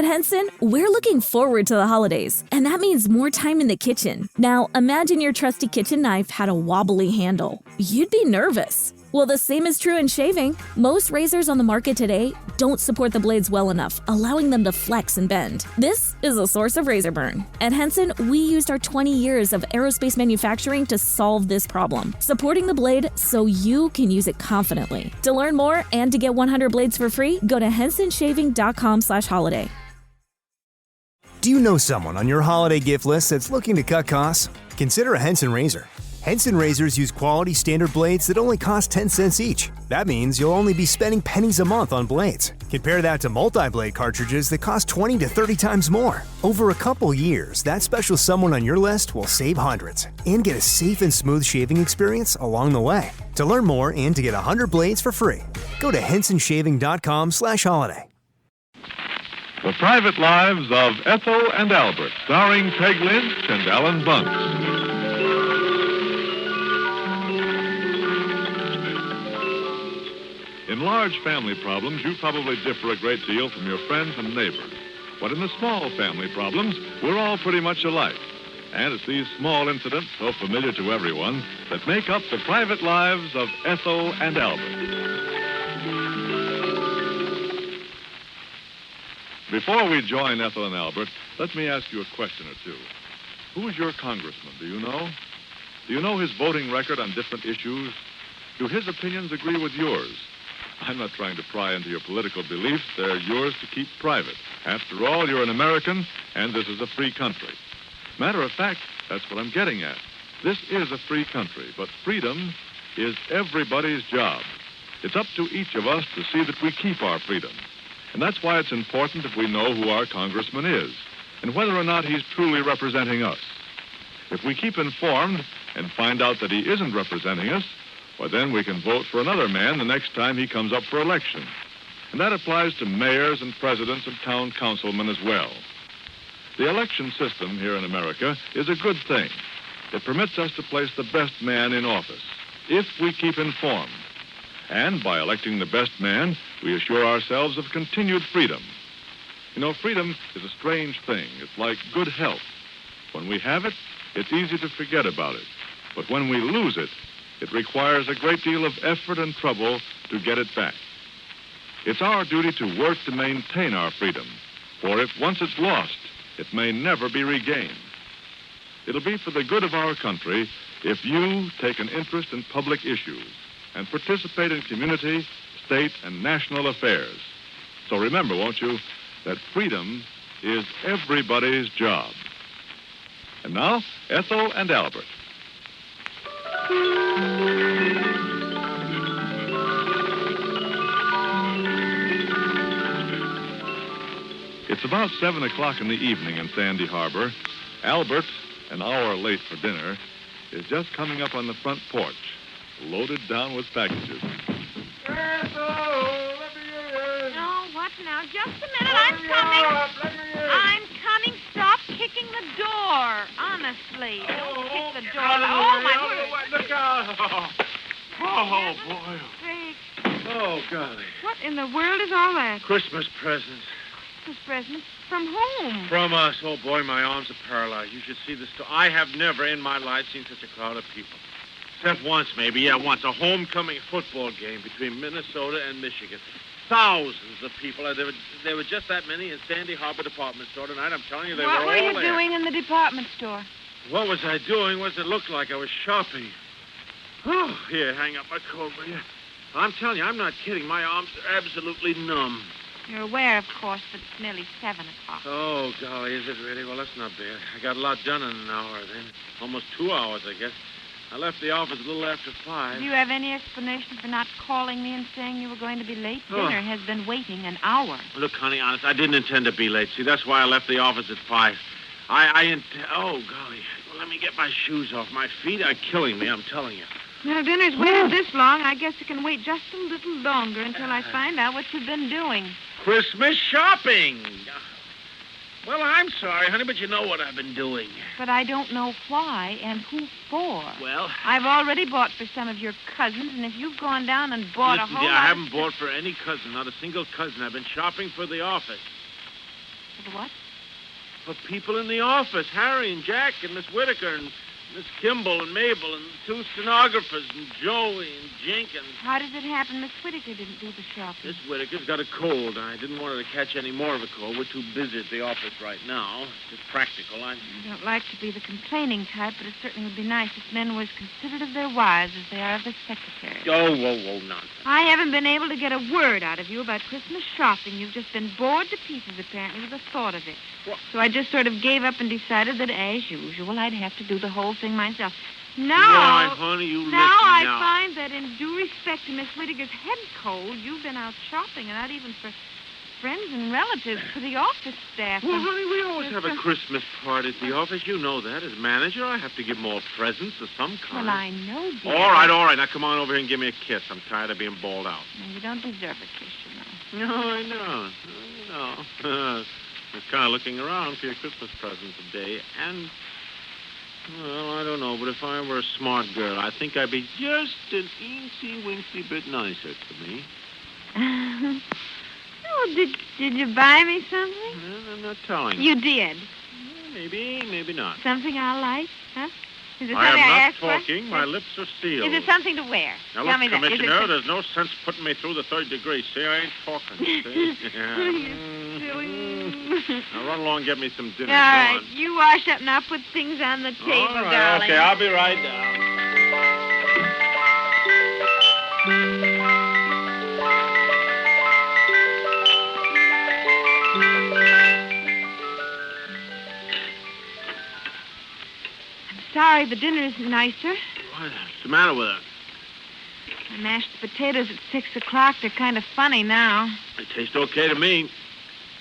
At Henson, we're looking forward to the holidays, and that means more time in the kitchen. Now, imagine your trusty kitchen knife had a wobbly handle. You'd be nervous. Well, the same is true in shaving. Most razors on the market today don't support the blades well enough, allowing them to flex and bend. This is a source of razor burn. At Henson, we used our 20 years of aerospace manufacturing to solve this problem, supporting the blade so you can use it confidently. To learn more and to get 100 blades for free, go to hensonshaving.com/holiday. Do you know someone on your holiday gift list that's looking to cut costs? Consider a Henson razor. Henson razors use quality standard blades that only cost 10 cents each. That means you'll only be spending pennies a month on blades. Compare that to multi-blade cartridges that cost 20 to 30 times more. Over a couple years, that special someone on your list will save hundreds and get a safe and smooth shaving experience along the way. To learn more and to get 100 blades for free, go to hensonshaving.com/holiday. The Private Lives of Ethel and Albert, starring Peg Lynch and Alan Bunce. In large family problems, you probably differ a great deal from your friends and neighbors. But in the small family problems, we're all pretty much alike. And it's these small incidents, so familiar to everyone, that make up the private lives of Ethel and Albert. Before we join Ethel and Albert, let me ask you a question or two. Who's your congressman? Do you know? Do you know his voting record on different issues? Do his opinions agree with yours? I'm not trying to pry into your political beliefs. They're yours to keep private. After all, you're an American, and this is a free country. Matter of fact, that's what I'm getting at. This is a free country, but freedom is everybody's job. It's up to each of us to see that we keep our freedom. And that's why it's important that we know who our congressman is and whether or not he's truly representing us. If we keep informed and find out that he isn't representing us, well, then we can vote for another man the next time he comes up for election. And that applies to mayors and presidents and town councilmen as well. The election system here in America is a good thing. It permits us to place the best man in office, if we keep informed. And by electing the best man, we assure ourselves of continued freedom. You know, freedom is a strange thing. It's like good health. When we have it, it's easy to forget about it. But when we lose it, it requires a great deal of effort and trouble to get it back. It's our duty to work to maintain our freedom, for if once it's lost, it may never be regained. It'll be for the good of our country if you take an interest in public issues and participate in community, state, and national affairs. So remember, won't you, that freedom is everybody's job. And now, Ethel and Albert. It's about 7 o'clock in the evening in Sandy Harbor. Albert, an hour late for dinner, is just coming up on the front porch, loaded down with packages. Ethel, let me in. No, what now? Just a minute, I'm coming. Let me in. I'm coming. Stop kicking the door. Honestly, don't kick the door. Oh, My word. Look out. Oh, boy. Sake. Oh, golly. What in the world is all that? Christmas presents. Christmas presents? From whom? From us. Oh, boy, my arms are paralyzed. You should see this. I have never in my life seen such a crowd of people. Except once, maybe. Yeah, once. A homecoming football game between Minnesota and Michigan. Thousands of people. There were just that many in Sandy Harbor department store tonight. I'm telling you, they were all there. What were you doing in the department store? What was I doing? What does it look like? I was shopping. Oh, here, hang up my coat, will you? I'm telling you, I'm not kidding. My arms are absolutely numb. You're aware, of course, that it's nearly 7 o'clock. Oh, golly, is it really? Well, that's not bad. I got a lot done in an hour then. Almost 2 hours, I guess. I left the office a little after 5. Do you have any explanation for not calling me and saying you were going to be late? Dinner has been waiting an hour. Look, honey, honest, I didn't intend to be late. See, that's why I left the office at 5. Oh, golly. Well, let me get my shoes off. My feet are killing me, I'm telling you. Now, dinner's waited this long. I guess it can wait just a little longer until I find out what you've been doing. Christmas shopping. Well, I'm sorry, honey, but you know what I've been doing. But I don't know why and who for. Well, I've already bought for some of your cousins, and if you've gone down and bought listen, a whole dear, lot I haven't bought for any cousin, not a single cousin. I've been shopping for the office. For the what? For people in the office. Harry and Jack and Miss Whitaker and Miss Kimball and Mabel and the two stenographers and Joey and Jenkins. How does it happen Miss Whitaker didn't do the shopping? Miss Whitaker's got a cold. I didn't want her to catch any more of a cold. We're too busy at the office right now. It's just practical. I don't like to be the complaining type, but it certainly would be nice if men were as considerate of their wives as they are of their secretaries. Oh, whoa, nonsense. I haven't been able to get a word out of you about Christmas shopping. You've just been bored to pieces, apparently, with the thought of it. What? So I just sort of gave up and decided that, as usual, I'd have to do the whole thing myself. Now, Right, honey, you listen I now. find that in due respect to Miss Whitaker's head cold, you've been out shopping, and not even for friends and relatives, for the office staff. Well, honey, we always have a Christmas party at the office. You know that. As manager, I have to give more presents of some kind. Well, I know, dear. All right. Now come on over here and give me a kiss. I'm tired of being bawled out. No, you don't deserve a kiss, you know. No, I know. I was kind of looking around for your Christmas present today, and, well, I don't know, but if I were a smart girl, I think I'd be just an eensy-weensy bit nicer to me. Oh, did you buy me something? Well, I'm not telling. You did. Maybe not. Something I like, huh? Is it I something am not asked talking. for? My lips are sealed. Is it something to wear? Now, Tell look, me that. Is it Commissioner, some- there's no sense putting me through the third degree. See, I ain't talking. See? You silly. Now, run along and get me some dinner. All right, Go on. you wash up and I'll put things on the table, All right, darling. okay, I'll be right down. Sorry, the dinner isn't nicer. What's the matter with it? The mashed potatoes at 6 o'clock, they're kind of funny now. They taste okay to me.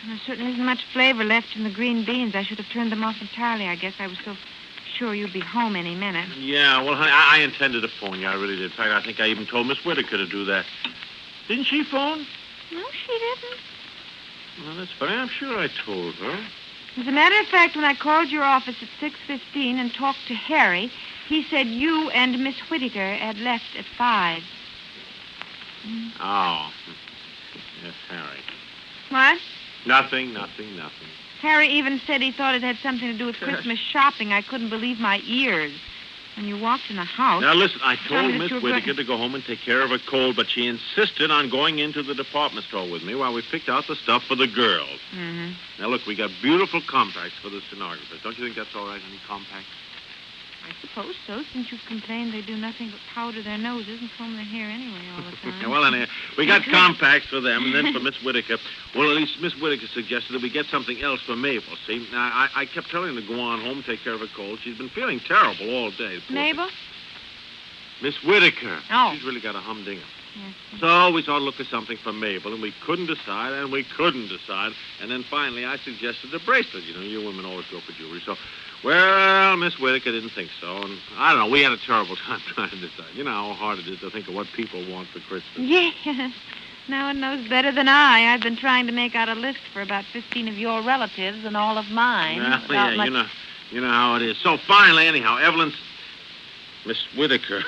There certainly isn't much flavor left in the green beans. I should have turned them off entirely. I guess I was so sure you'd be home any minute. Yeah, well, honey, I intended to phone you. I really did. In fact, I think I even told Miss Whitaker to do that. Didn't she phone? No, she didn't. Well, that's funny. I'm sure I told her. As a matter of fact, when I called your office at 6:15 and talked to Harry, he said you and Miss Whitaker had left at 5. Oh. Yes, Harry. What? Nothing. Harry even said he thought it had something to do with Christmas shopping. I couldn't believe my ears. When you walked in the house... Now, listen, I Tell told me that Miss you were Whitaker going- to go home and take care of her cold, but she insisted on going into the department store with me while we picked out the stuff for the girls. Mm-hmm. Now, look, we got beautiful compacts for the stenographers. Don't you think that's all right, honey, compacts? I suppose so, since you've complained they do nothing but powder their noses and comb their hair anyway all the time. Well, anyway, we got compacts for them, and then for Miss Whitaker. Well, at least Miss Whitaker suggested that we get something else for Mabel, see? Now, I kept telling her to go on home, take care of her cold. She's been feeling terrible all day. Poor Mabel? thing. Miss Whitaker. Oh. She's really got a humdinger. Yes. So we started looking for something for Mabel, and we couldn't decide. And then finally I suggested the bracelet. You know, you women always go for jewelry. So, well, Miss Whitaker didn't think so. And I don't know, we had a terrible time trying to decide. You know how hard it is to think of what people want for Christmas. Yes. No one knows better than I. I've been trying to make out a list for about 15 of your relatives and all of mine. Well, without yeah, much- you know how it is. So finally, anyhow, Evelyn's... Miss Whitaker.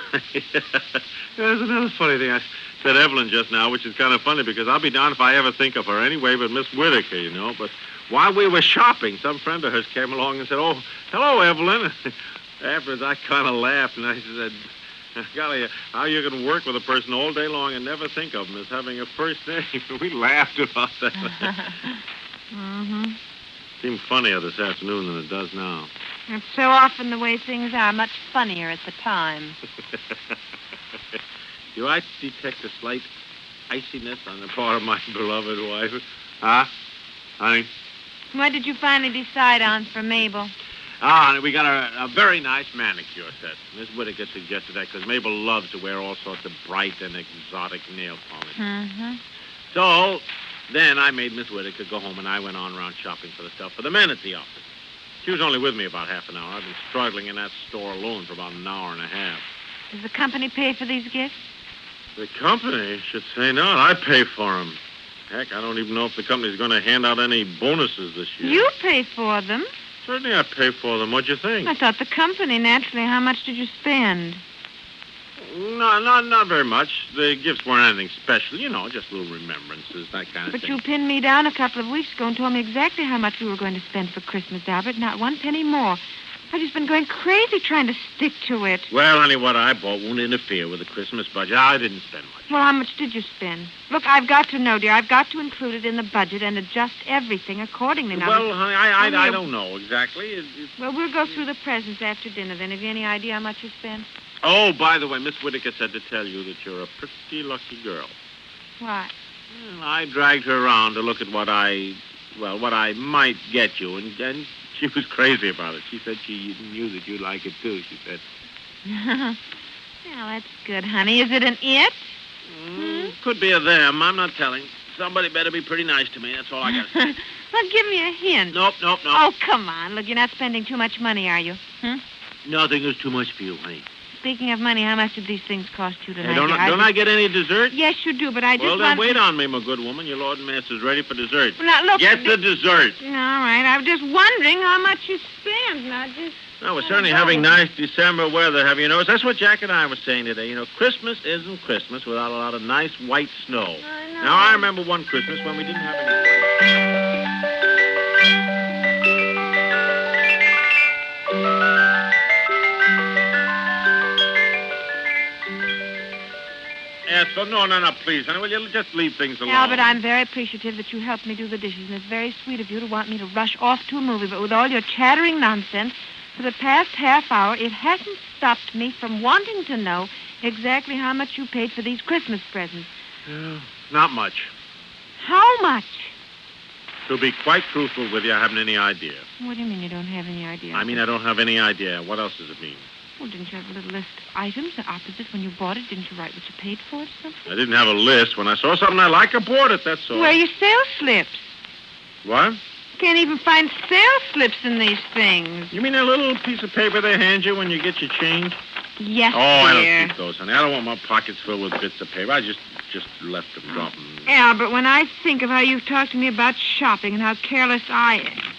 There's another funny thing. I said Evelyn just now, which is kind of funny because I'll be darned if I ever think of her anyway but Miss Whitaker, you know. But while we were shopping, some friend of hers came along and said, "Oh, hello, Evelyn." Afterwards, I kind of laughed, and I said, golly, how you can work with a person all day long and never think of them as having a first name. We laughed about that. Mm-hmm. Seemed funnier this afternoon than it does now. It's so often the way things are, much funnier at the time. Do I detect a slight iciness on the part of my beloved wife? Huh? Honey? What did you finally decide on for Mabel? Honey, we got a very nice manicure set. Miss Whitaker suggested that because Mabel loves to wear all sorts of bright and exotic nail polish. Mm-hmm. So, then I made Miss Whitaker go home, and I went on around shopping for the stuff for the men at the office. She was only with me about half an hour. I've been struggling in that store alone for about an hour and a half. Does the company pay for these gifts? The company should say not. I pay for them. Heck, I don't even know if the company's going to hand out any bonuses this year. You pay for them. Certainly I pay for them. What'd you think? I thought the company, naturally. How much did you spend? No, not very much. The gifts weren't anything special. Just little remembrances, that kind of But thing. you pinned me down a couple of weeks ago and told me exactly how much we were going to spend for Christmas, Albert. Not one penny more. I've just been going crazy trying to stick to it. Well, honey, what I bought won't interfere with the Christmas budget. I didn't spend much. Well, how much did you spend? Look, I've got to know, dear. I've got to include it in the budget and adjust everything accordingly. Now, Well, honey, I don't know exactly. Well, we'll go through the presents after dinner, then. Have you any idea how much you spent? Oh, by the way, Miss Whittaker said to tell you that you're a pretty lucky girl. What? Well, I dragged her around to look at what I might get you, and she was crazy about it. She said she knew that you'd like it, too, she said. Well, that's good, honey. Is it an it? Could be a them. I'm not telling. Somebody better be pretty nice to me. That's all I got to say. Well, give me a hint. Nope. Oh, come on. Look, you're not spending too much money, are you? Nothing is too much for you, honey. Speaking of money, how much did these things cost you tonight? Hey, don't I get any dessert? Yes, you do, but I just Well, then want wait to... on me, my good woman. Your Lord and Master's ready for dessert. Well, now, look... Get the dessert. All right, I was just wondering how much you spent. Now, just... Well, we're certainly having nice December weather, have you noticed? That's what Jack and I were saying today. Christmas isn't Christmas without a lot of nice white snow. I know. Now, I remember one Christmas when we didn't have any... Ethel, no, please, honey. Will you just leave things alone? Albert, I'm very appreciative that you helped me do the dishes, and it's very sweet of you to want me to rush off to a movie, but with all your chattering nonsense, for the past half hour, it hasn't stopped me from wanting to know exactly how much you paid for these Christmas presents. Not much. How much? To be quite truthful with you, I haven't any idea. What do you mean you don't have any idea? I mean, I don't have any idea. What else does it mean? Well, didn't you have a little list of items opposite when you bought it? Didn't you write what you paid for it or something? I didn't have a list. When I saw something I like, I bought it, that's all. Where are your sales slips? What? Can't even find sales slips in these things. You mean that little piece of paper they hand you when you get your change? Yes, Oh, I dear. don't keep those, honey. I don't want my pockets filled with bits of paper. I just left them dropping. Albert, when I think of how you've talked to me about shopping and how careless I am.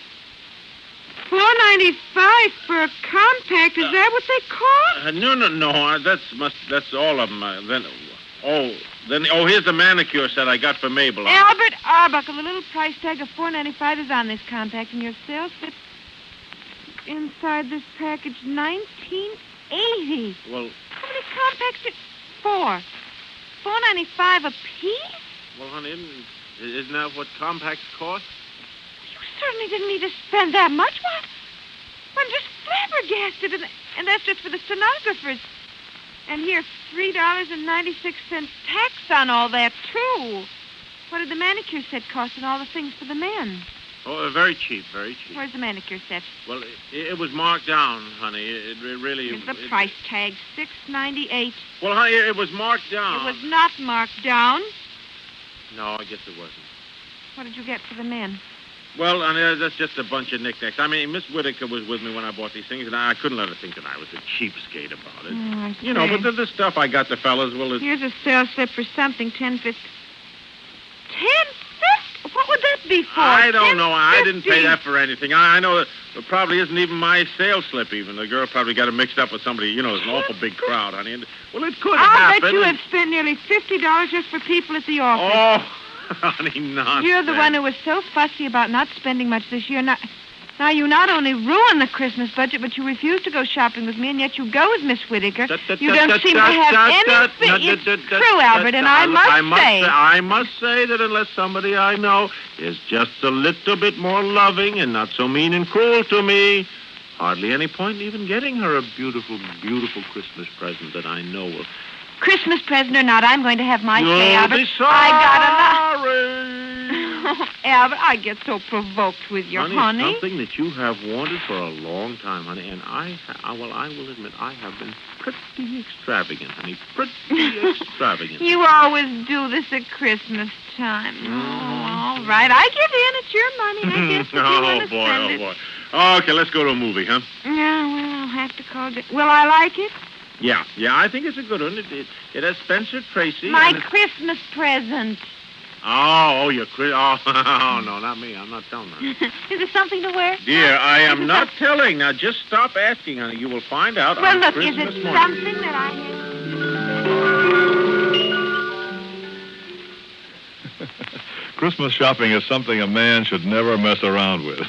$4.95 for a compact. Is that what they cost? No. That's all of them. Here's the manicure set I got for Mabel. Albert Arbuckle, the little price tag of $4.95 is on this compact, and your sales slip inside this package, $19.80. Well, How many compacts did... Four. $4.95 a piece? well, honey, isn't that what compacts cost? You certainly didn't need to spend that much. What? I'm just flabbergasted, and that's just for the stenographers. And here's $3.96 tax on all that, too. What did the manicure set cost and all the things for the men? Oh, very cheap, very cheap. Where's the manicure set? Well, it was marked down, honey. It really... Here's the price tag, $6.98. Well, honey, it was marked down. It was not marked down. No, I guess it wasn't. What did you get for the men? Well, honey, that's just a bunch of knickknacks. I mean, Miss Whittaker was with me when I bought these things, and I couldn't let her think that I was a cheapskate about it. I see. But the stuff I got the fellas, well, it's... Here's a sales slip for something, $10.50. $10.50? What would that be for? I don't know. I didn't pay $10.50. that for anything. I know that it probably isn't even my sales slip, even. The girl probably got it mixed up with somebody. There's an awful big crowd, honey. And, well, it could I'll happen. bet you have spent nearly $50 just for people at the office. Oh, honey, nonsense. You're the one who was so fussy about not spending much this year. Now, you not only ruin the Christmas budget, but you refuse to go shopping with me, and yet you go with Miss Whittaker. You don't seem to have anything. It's true, Albert, and I must say that unless somebody I know is just a little bit more loving and not so mean and cruel to me, hardly any point in even getting her a beautiful, beautiful Christmas present that I know of. Christmas present or not, I'm going to have my say, Albert. You'll be sorry. I got enough. Albert, I get so provoked with you, honey. Something that you have wanted for a long time, honey, and I will admit I have been pretty extravagant, honey, pretty extravagant. You always do this at Christmas time. Oh, all right, I give in. It's your money. I guess if you want to spend it. Boy. Okay, let's go to a movie, huh? Yeah, well, I'll have to call it. Will I like it? Yeah, I think it's a good one. It has Spencer Tracy. My Christmas present. Oh, your oh, no, not me. I'm not telling her. Is there something to wear? Dear, I am not telling. Now, just stop asking, honey. You will find out Well, on look, Christmas is it morning. something that I have... Christmas shopping is something a man should never mess around with.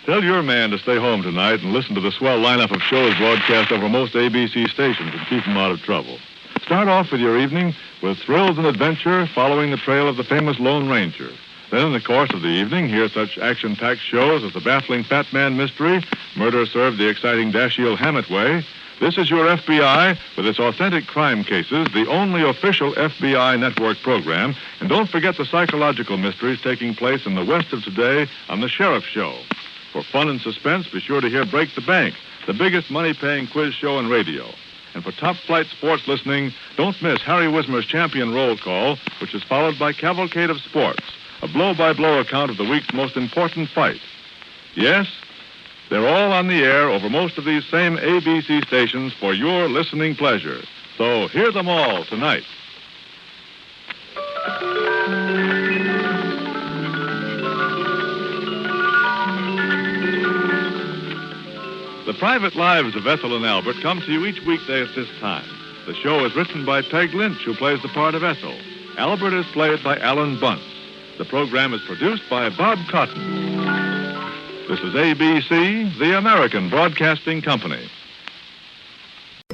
Tell your man to stay home tonight and listen to the swell lineup of shows broadcast over most ABC stations and keep him out of trouble. Start off with your evening with thrills and adventure following the trail of the famous Lone Ranger. Then in the course of the evening, hear such action-packed shows as the baffling Fat Man Mystery, Murder Served the exciting Dashiell Hammett Way, This Is Your FBI, with its authentic crime cases, the only official FBI network program, and don't forget the psychological mysteries taking place in the West of today on The Sheriff Show. For fun and suspense, be sure to hear Break the Bank, the biggest money-paying quiz show in radio. And for top-flight sports listening, don't miss Harry Wismer's Champion Roll Call, which is followed by Cavalcade of Sports, a blow-by-blow account of the week's most important fight. Yes, they're all on the air over most of these same ABC stations for your listening pleasure. So hear them all tonight. The Private Lives of Ethel and Albert come to you each weekday at this time. The show is written by Peg Lynch, who plays the part of Ethel. Albert is played by Alan Bunce. The program is produced by Bob Cotton. This is ABC, the American Broadcasting Company.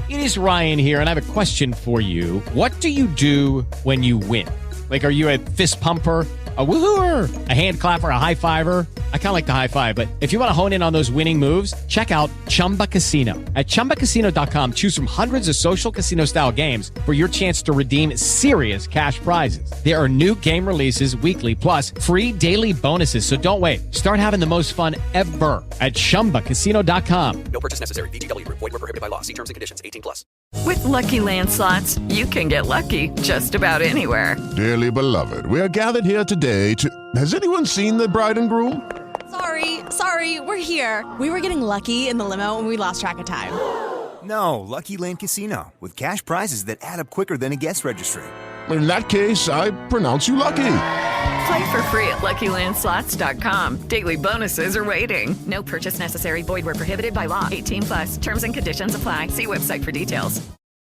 It is Ryan here, and I have a question for you. What do you do when you win? Like, are you a fist pumper, a woohooer, a hand clapper, a high fiver? I kind of like the high five, but if you want to hone in on those winning moves, check out Chumba Casino. At ChumbaCasino.com, choose from hundreds of social casino-style games for your chance to redeem serious cash prizes. There are new game releases weekly, plus free daily bonuses. So don't wait. Start having the most fun ever at ChumbaCasino.com. No purchase necessary. VGW Group. Void where prohibited by law. See terms and conditions. 18+. With Lucky Land Slots, you can get lucky just about anywhere. Dearly beloved, we are gathered here today to... Has anyone seen the bride and groom? Sorry, we're here. We were getting lucky in the limo and we lost track of time. No, Lucky Land Casino, with cash prizes that add up quicker than a guest registry. In that case, I pronounce you lucky. Play for free at LuckyLandSlots.com. Daily bonuses are waiting. No purchase necessary. Void where prohibited by law. 18+. Terms and conditions apply. See website for details.